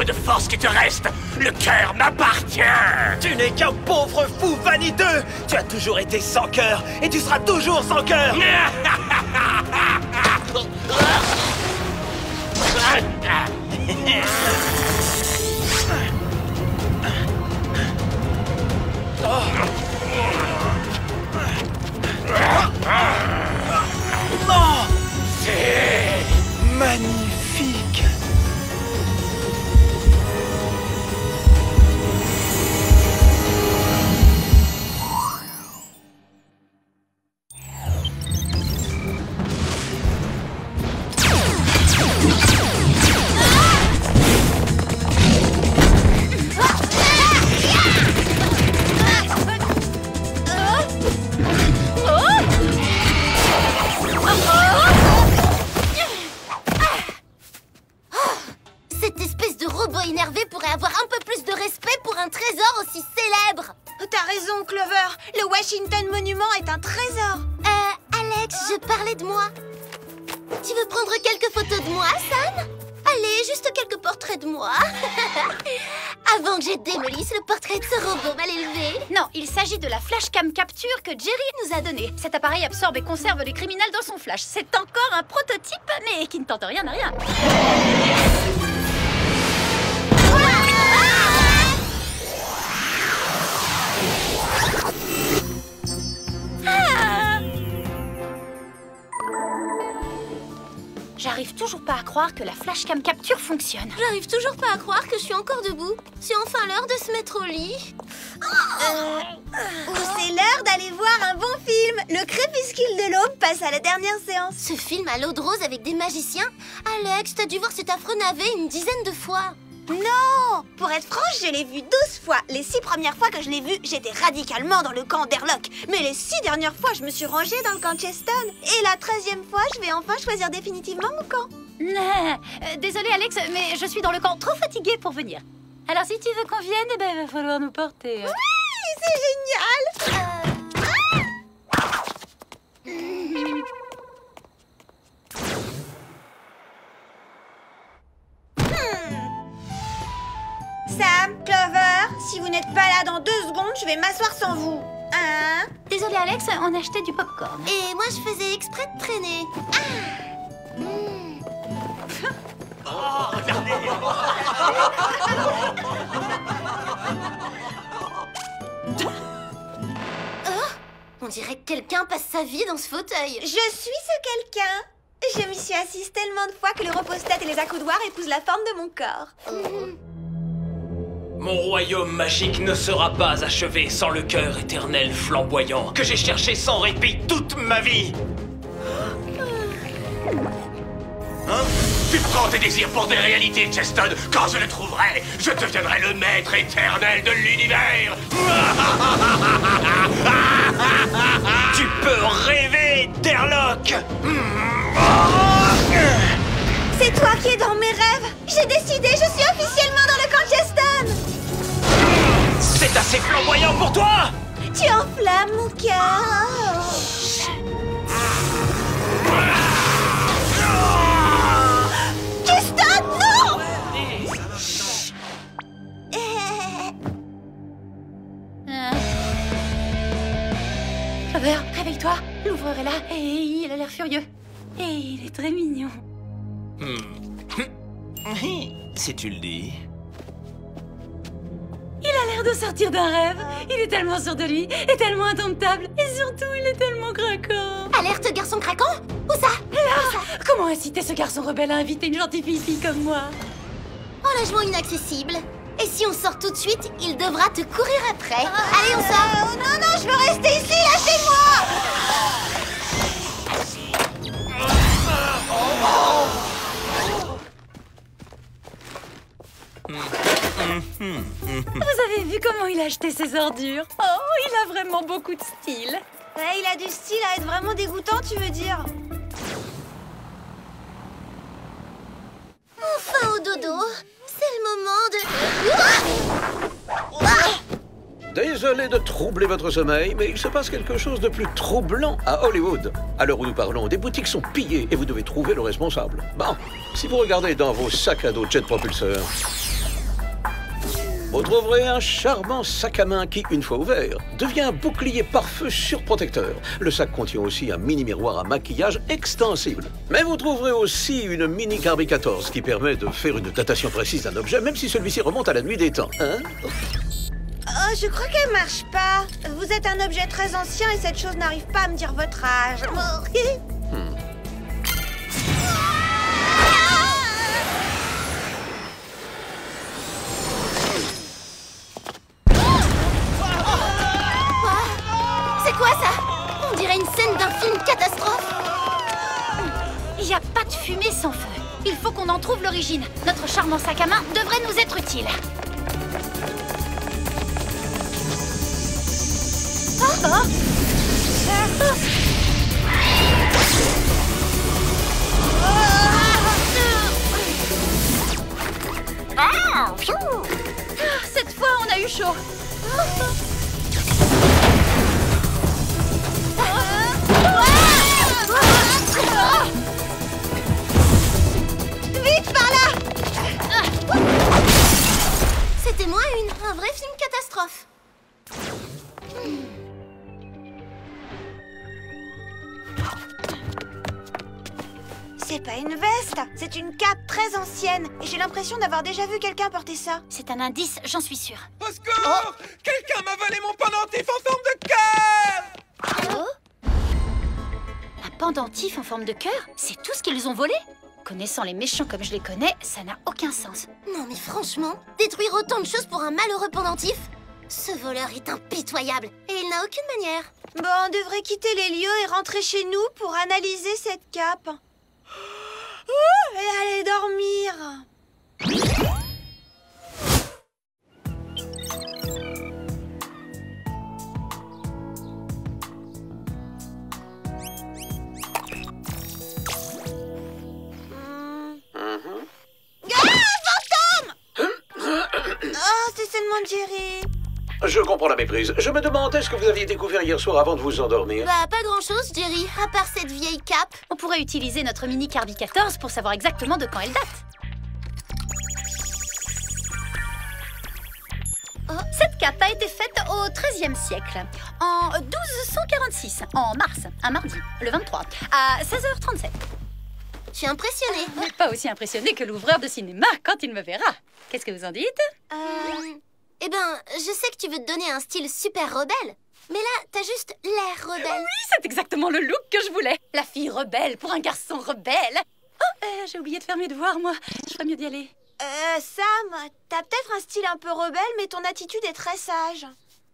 peu de force qui te reste, le cœur m'appartient. Tu n'es qu'un pauvre fou vaniteux. Tu as toujours été sans cœur et tu seras toujours sans cœur. Oh, C'est magnifique. Cette espèce de robot énervé pourrait avoir un peu plus de respect pour un trésor aussi célèbre. T'as raison, Clover. Le Washington Monument est un trésor. Alex, je parlais de moi. Tu veux prendre quelques photos de moi, Sam? Allez, juste quelques portraits de moi. Avant que je démolisse le portrait de ce robot mal élevé. Non, il s'agit de la flashcam capture que Jerry nous a donnée. Cet appareil absorbe et conserve les criminels dans son flash. C'est encore un prototype, mais qui ne tente rien à rien. J'arrive toujours pas à croire que la flashcam capture fonctionne. J'arrive toujours pas à croire que je suis encore debout. C'est enfin l'heure de se mettre au lit. C'est l'heure d'aller voir un bon film. Le Crépuscule de l'aube passe à la dernière séance. Ce film à l'eau de rose avec des magiciens? Alex, t'as dû voir cet affreux navet une dizaine de fois. Non! Pour être franche, je l'ai vu 12 fois. Les 6 premières fois que je l'ai vu, j'étais radicalement dans le camp d'Airlock. Mais les 6 dernières fois, je me suis rangée dans le camp de Cheston. Et la 13e fois, je vais enfin choisir définitivement mon camp. Désolée Alex, mais je suis dans le camp trop fatiguée pour venir. Alors si tu veux qu'on vienne, eh ben, il va falloir nous porter. Oui, c'est génial! Sam, Clover, si vous n'êtes pas là dans 2 secondes, je vais m'asseoir sans vous. Hein? Désolée Alex, on a acheté du popcorn. Et moi, je faisais exprès de traîner. On dirait que quelqu'un passe sa vie dans ce fauteuil. Je suis ce quelqu'un. Je m'y suis assise tellement de fois que le repose-tête et les accoudoirs épousent la forme de mon corps. Mon royaume magique ne sera pas achevé sans le cœur éternel flamboyant que j'ai cherché sans répit toute ma vie. Hein? Tu prends tes désirs pour des réalités, Cheston. Quand je le trouverai, je deviendrai le maître éternel de l'univers. Tu peux rêver, Airlock. C'est toi qui es dans mes rêves. J'ai décidé, je suis officiellement dans le camp Cheston. C'est assez flamboyant pour toi. Tu enflammes mon cœur. Cheston, non! Clover, réveille-toi. L'ouvreur est là et il a l'air furieux. Et il est très mignon. Si tu le dis. Il a l'air de sortir d'un rêve. Il est tellement sûr de lui et tellement indomptable. Et surtout, il est tellement craquant. Alerte garçon craquant? Où ça? Là, comment inciter ce garçon rebelle à inviter une gentille fille comme moi? Enlèvement inaccessible. Et si on sort tout de suite, il devra te courir après. Allez, on sort. Non, non, je veux rester ici, lâchez-moi. Vous avez vu comment il a acheté ses ordures? Oh, il a vraiment beaucoup de style. Ouais, il a du style à être vraiment dégoûtant, tu veux dire? Enfin au dodo. C'est le moment de... Désolé de troubler votre sommeil, mais il se passe quelque chose de plus troublant à Hollywood. À l'heure où nous parlons, des boutiques sont pillées et vous devez trouver le responsable. Bon, si vous regardez dans vos sacs à dos jet propulseur... vous trouverez un charmant sac à main qui, une fois ouvert, devient un bouclier pare-feu surprotecteur. Le sac contient aussi un mini miroir à maquillage extensible. Mais vous trouverez aussi une mini Carbie 14 qui permet de faire une datation précise d'un objet, même si celui-ci remonte à la nuit des temps. Hein? Oh, je crois qu'elle marche pas. Vous êtes un objet très ancien et cette chose n'arrive pas à me dire votre âge. C'est quoi ça? On dirait une scène d'un film catastrophe. Il n'y a pas de fumée sans feu. Il faut qu'on en trouve l'origine. Notre charmant sac à main devrait nous être utile. Cette fois, on a eu chaud. Vite par là! C'était moins un vrai film catastrophe. C'est pas une veste, c'est une cape très ancienne. Et j'ai l'impression d'avoir déjà vu quelqu'un porter ça. C'est un indice, j'en suis sûre. Au secours! Quelqu'un m'a volé mon pendentif en forme de cœur! Un pendentif en forme de cœur? C'est tout ce qu'ils ont volé? Connaissant les méchants comme je les connais, ça n'a aucun sens. Non mais franchement, détruire autant de choses pour un malheureux pendentif? Ce voleur est impitoyable et il n'a aucune manière. Bon, on devrait quitter les lieux et rentrer chez nous pour analyser cette cape. Et aller dormir. Oh, c'est seulement Jerry. Je comprends la méprise. Je me demandais ce que vous aviez découvert hier soir avant de vous endormir. Bah, pas grand-chose, Jerry, à part cette vieille cape. On pourrait utiliser notre mini Carbie 14 pour savoir exactement de quand elle date. Cette cape a été faite au XIIIe siècle, en 1246, en mars, un mardi, le 23, à 16h37. Je suis impressionnée. Pas aussi impressionné que l'ouvreur de cinéma quand il me verra. Qu'est-ce que vous en dites? Eh ben, je sais que tu veux te donner un style super rebelle. Mais là, t'as juste l'air rebelle. Oui, c'est exactement le look que je voulais. La fille rebelle pour un garçon rebelle. Oh, j'ai oublié de faire mes devoirs, moi. Je ferais mieux d'y aller. Sam, t'as peut-être un style un peu rebelle, mais ton attitude est très sage.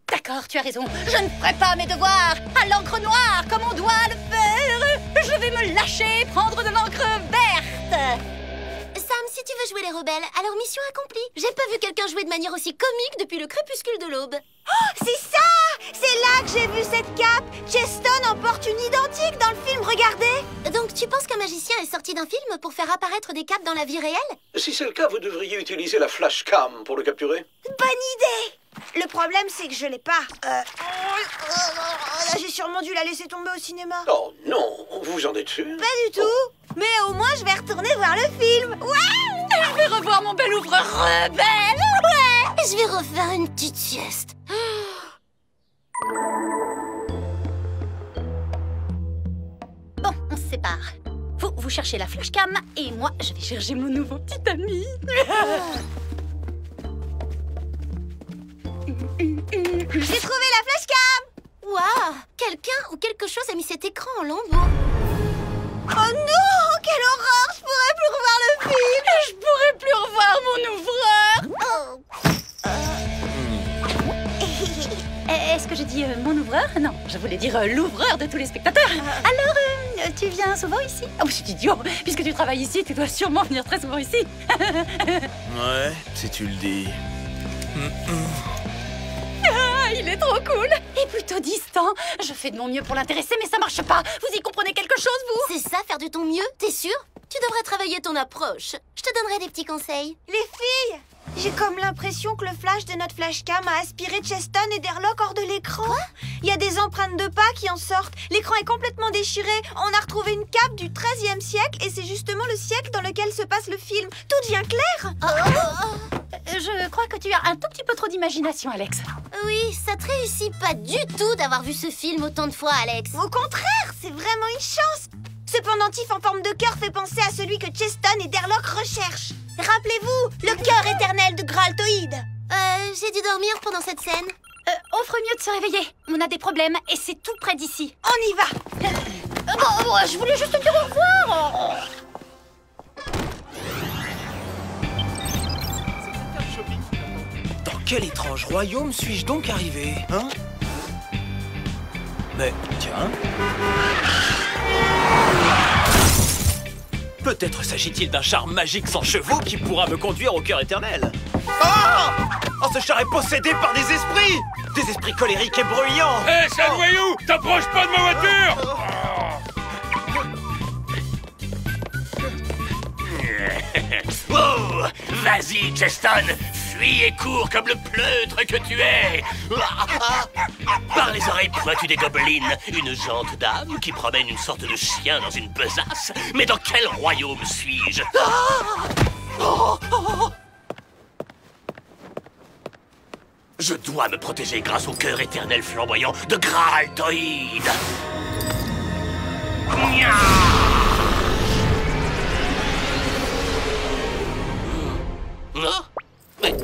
D'accord, tu as raison. Je ne ferai pas mes devoirs à l'encre noire comme on doit le faire. Je vais me lâcher et prendre de l'encre verte. Sam, si tu veux jouer les rebelles, alors mission accomplie. J'ai pas vu quelqu'un jouer de manière aussi comique depuis le crépuscule de l'aube. Oh, c'est ça! C'est là que j'ai vu cette cape. Cheston en porte une identique dans le film, regardez. Donc tu penses qu'un magicien est sorti d'un film pour faire apparaître des capes dans la vie réelle? Si c'est le cas, vous devriez utiliser la flash cam pour le capturer. Bonne idée! Le problème, c'est que je l'ai pas. Là, j'ai sûrement dû la laisser tomber au cinéma. Oh non, vous en êtes sûr? Pas du tout. Mais au moins, je vais retourner voir le film. Ouais! Je vais revoir mon bel ouvreur rebelle. Ouais! Je vais refaire une petite sieste. Bon, on se sépare. Vous cherchez la flashcam et moi, je vais chercher mon nouveau petit ami. J'ai trouvé la flashcam! Waouh! Quelqu'un ou quelque chose a mis cet écran en lambeaux. Oh non! Quelle horreur! Je pourrais plus revoir le film! Je pourrais plus revoir mon ouvreur. Est-ce que je dis mon ouvreur? Non, je voulais dire l'ouvreur de tous les spectateurs. Alors, tu viens souvent ici? Oh, je suis idiot. Puisque tu travailles ici, tu dois sûrement venir très souvent ici. Ouais, si tu le dis. Ah, il est trop cool et plutôt distant. Je fais de mon mieux pour l'intéresser, mais ça marche pas. Vous y comprenez quelque chose, vous? C'est ça, faire de ton mieux? T'es sûr? Tu devrais travailler ton approche. Je te donnerai des petits conseils. Les filles! J'ai comme l'impression que le flash de notre flashcam a aspiré Cheston et Derlock hors de l'écran. Il y a des empreintes de pas qui en sortent. L'écran est complètement déchiré. On a retrouvé une cape du XIIIe siècle et c'est justement le siècle dans lequel se passe le film. Tout devient clair. Je crois que tu as un tout petit peu trop d'imagination, Alex. Oui, ça te réussit pas du tout d'avoir vu ce film autant de fois, Alex. Au contraire, c'est vraiment une chance. Ce pendentif en forme de cœur fait penser à celui que Cheston et Derlock recherchent. Rappelez-vous, le cœur éternel de Graltoïd. J'ai dû dormir pendant cette scène. On ferait mieux de se réveiller. On a des problèmes et c'est tout près d'ici. On y va. Bon, je voulais juste te dire au revoir. Dans quel étrange royaume suis-je donc arrivé, hein? Mais, tiens... Peut-être s'agit-il d'un char magique sans chevaux qui pourra me conduire au cœur éternel. Oh, ce char est possédé par des esprits! Des esprits colériques et bruyants! Hé, sale voyou! T'approches pas de ma voiture! Oh, vas-y, Cheston, fuis et cours comme le pleutre que tu es. Par les oreilles pointues des gobelines, une jante dame qui promène une sorte de chien dans une besace. Mais dans quel royaume suis-je? Je dois me protéger grâce au cœur éternel flamboyant de Graltoïd. Non? Mais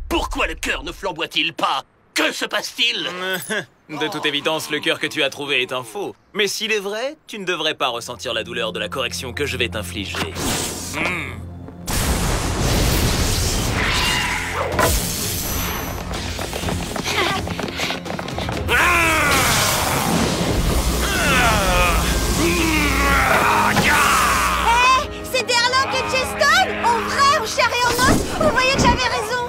pourquoi le cœur ne flamboie-t-il pas? Que se passe-t-il? De toute évidence, le cœur que tu as trouvé est un faux. Mais s'il est vrai, tu ne devrais pas ressentir la douleur de la correction que je vais t'infliger. C'est Derlock et Cheston, en vrai, en chair et en os. Vous voyez que j'avais raison.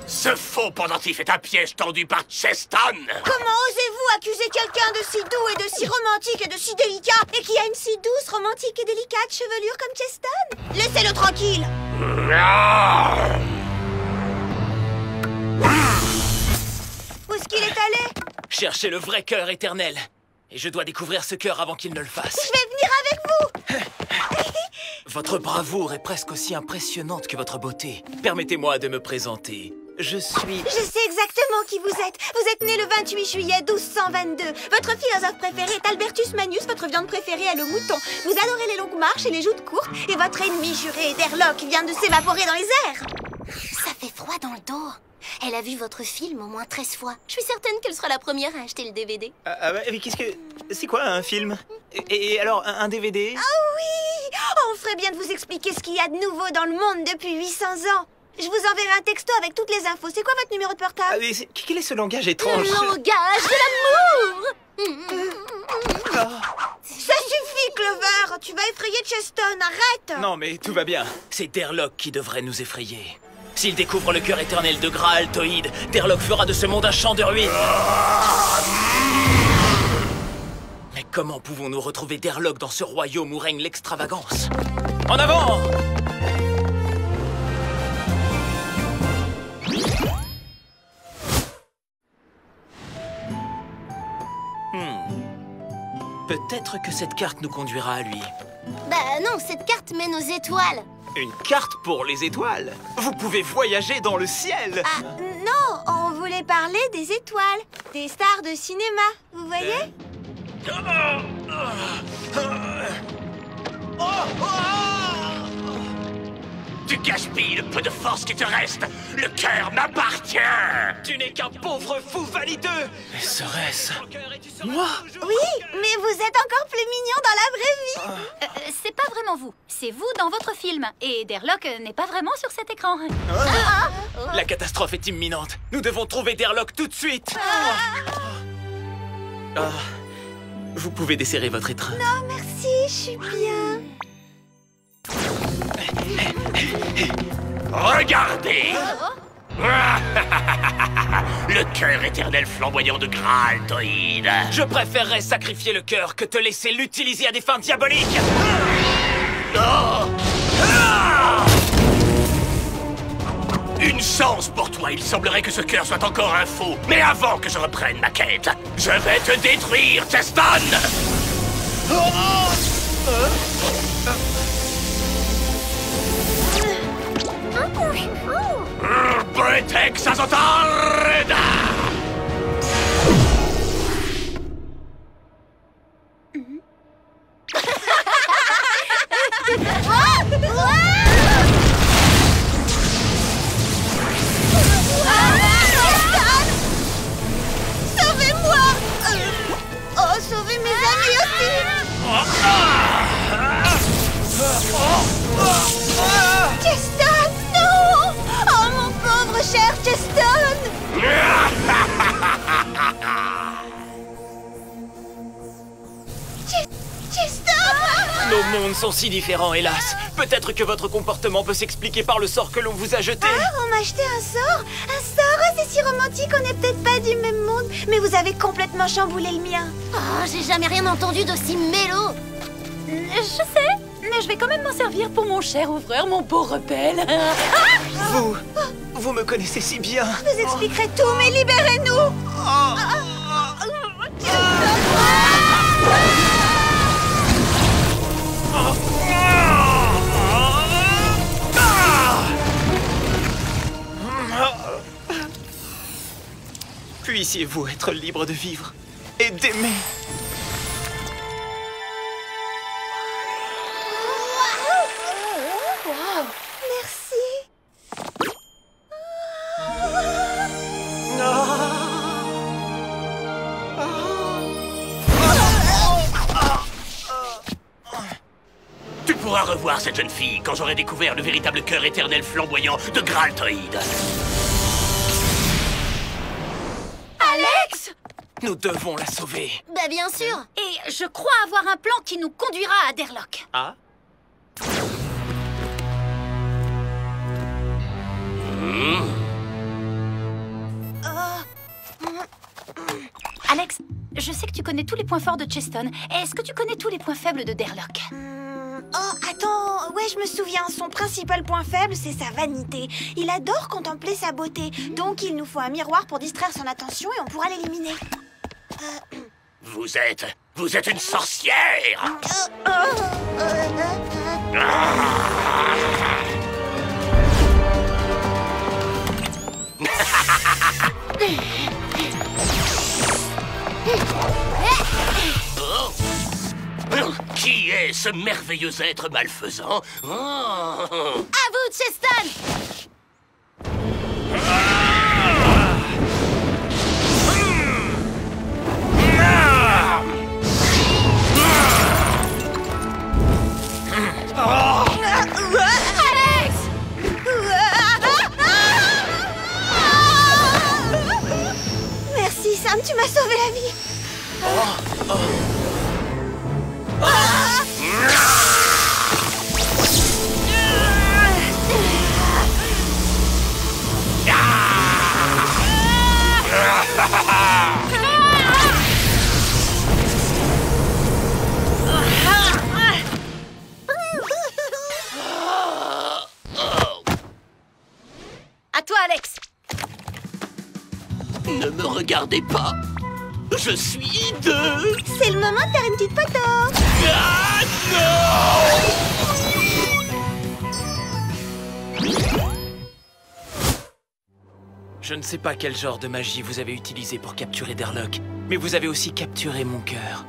Ce faux pendentif est un piège tendu par Cheston. Comment osez-vous accuser quelqu'un de si doux et de si romantique et de si délicat et qui a une si douce, romantique et délicate chevelure comme Cheston? Laissez-le tranquille. Où est-ce qu'il est allé? Cherchez le vrai cœur éternel. Et je dois découvrir ce cœur avant qu'il ne le fasse. Je vais venir avec vous. Votre bravoure est presque aussi impressionnante que votre beauté. Permettez-moi de me présenter. Je suis... Je sais exactement qui vous êtes. Vous êtes né le 28 juillet 1222. Votre philosophe préféré est Albertus Magnus. Votre viande préférée est le mouton. Vous adorez les longues marches et les joutes courtes. Et votre ennemi juré, Derlock, vient de s'évaporer dans les airs. Ça fait froid dans le dos. Elle a vu votre film au moins 13 fois. Je suis certaine qu'elle sera la première à acheter le DVD. mais qu'est-ce que... C'est quoi un film? Et alors, un DVD? Ah oui! On ferait bien de vous expliquer ce qu'il y a de nouveau dans le monde depuis 800 ans. Je vous enverrai un texto avec toutes les infos. C'est quoi votre numéro de portable? Quel est ce langage étrange? Le langage de l'amour. Ça suffit, Clover. Tu vas effrayer Cheston. Arrête. Non, mais tout va bien. C'est Derlock qui devrait nous effrayer. S'il découvre le cœur éternel de Graltoïd, Derlock fera de ce monde un champ de ruines. Mais comment pouvons-nous retrouver Derlock dans ce royaume où règne l'extravagance? En avant! Peut-être que cette carte nous conduira à lui. Bah non, cette carte mène aux étoiles. Une carte pour les étoiles? Vous pouvez voyager dans le ciel! Ah, non, on voulait parler des étoiles, des stars de cinéma, vous voyez? Tu gaspilles le peu de force qui te reste. Le cœur m'appartient. Tu n'es qu'un pauvre fou vaniteux! Mais serait-ce... moi? Oui, mais vous êtes encore plus mignon dans la vraie vie. C'est pas vraiment vous. C'est vous dans votre film. Et Derlock n'est pas vraiment sur cet écran. La catastrophe est imminente. Nous devons trouver Derlock tout de suite. Vous pouvez desserrer votre étreinte. Non, merci, je suis bien. Regardez. Le cœur éternel flamboyant de Graltoïd. Je préférerais sacrifier le cœur que te laisser l'utiliser à des fins diaboliques. Une chance pour toi, il semblerait que ce cœur soit encore un faux. Mais avant que je reprenne ma quête, je vais te détruire, Cheston! Bretex Azotarda! Sauvez-moi! Oh, sauvez mes amis aussi! Cheston, non! Oh, mon pauvre cher Cheston! Cheston! Nos mondes sont si différents, hélas. Peut-être que votre comportement peut s'expliquer par le sort que l'on vous a jeté. Ah, on m'a acheté un sort? Un sort? Oh, c'est si romantique, on n'est peut-être pas du même monde. Mais vous avez complètement chamboulé le mien. Oh, j'ai jamais rien entendu d'aussi mélo. Je sais, mais je vais quand même m'en servir pour mon cher ouvreur, mon beau rebelle. Vous me connaissez si bien. Je vous expliquerai tout, mais libérez-nous! Puissiez-vous être libre de vivre et d'aimer. Merci. Tu pourras revoir cette jeune fille quand j'aurai découvert le véritable cœur éternel flamboyant de Graltoïd. Alex! Nous devons la sauver. Bah bien sûr. Et je crois avoir un plan qui nous conduira à Derlock. Ah? Alex, je sais que tu connais tous les points forts de Cheston. Est-ce que tu connais tous les points faibles de Derlock? Oh, attends, ouais, je me souviens, son principal point faible, c'est sa vanité. Il adore contempler sa beauté, donc il nous faut un miroir pour distraire son attention et on pourra l'éliminer. Vous êtes une sorcière! Qui est ce merveilleux être malfaisant? À vous, Cheston! Alex! Merci, Sam, tu m'as sauvé la vie. À toi, Alex! Ne me regardez pas. Je suis hideux. C'est le moment de faire une petite photo. Ah non! Je ne sais pas quel genre de magie vous avez utilisé pour capturer Derlock, mais vous avez aussi capturé mon cœur.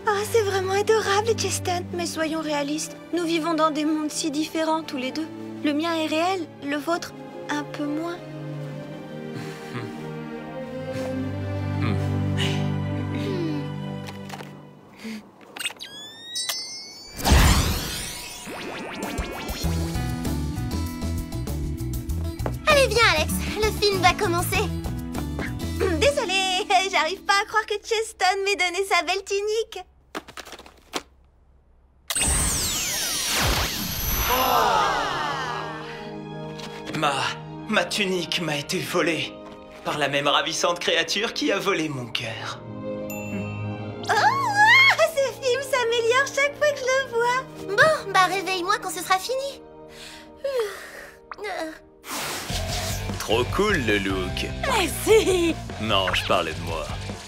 Ah, c'est vraiment adorable, Cheston. Mais soyons réalistes, nous vivons dans des mondes si différents tous les deux. Le mien est réel, le vôtre, un peu moins. Allez, viens, Alex. Le film va commencer. Désolée, j'arrive pas à croire que Cheston m'ait donné sa belle tunique. Ma tunique m'a été volée par la même ravissante créature qui a volé mon cœur. Oh, ce film s'améliore chaque fois que je le vois. Bon, bah réveille-moi quand ce sera fini. trop cool le look. Merci. Non, je parlais de moi.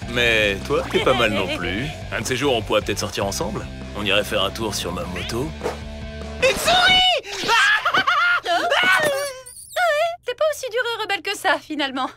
Mais toi, t'es pas mal non plus. Un de ces jours, on pourrait peut-être sortir ensemble. On irait faire un tour sur ma moto. Une souris. T'es pas aussi dur et rebelle que ça, finalement.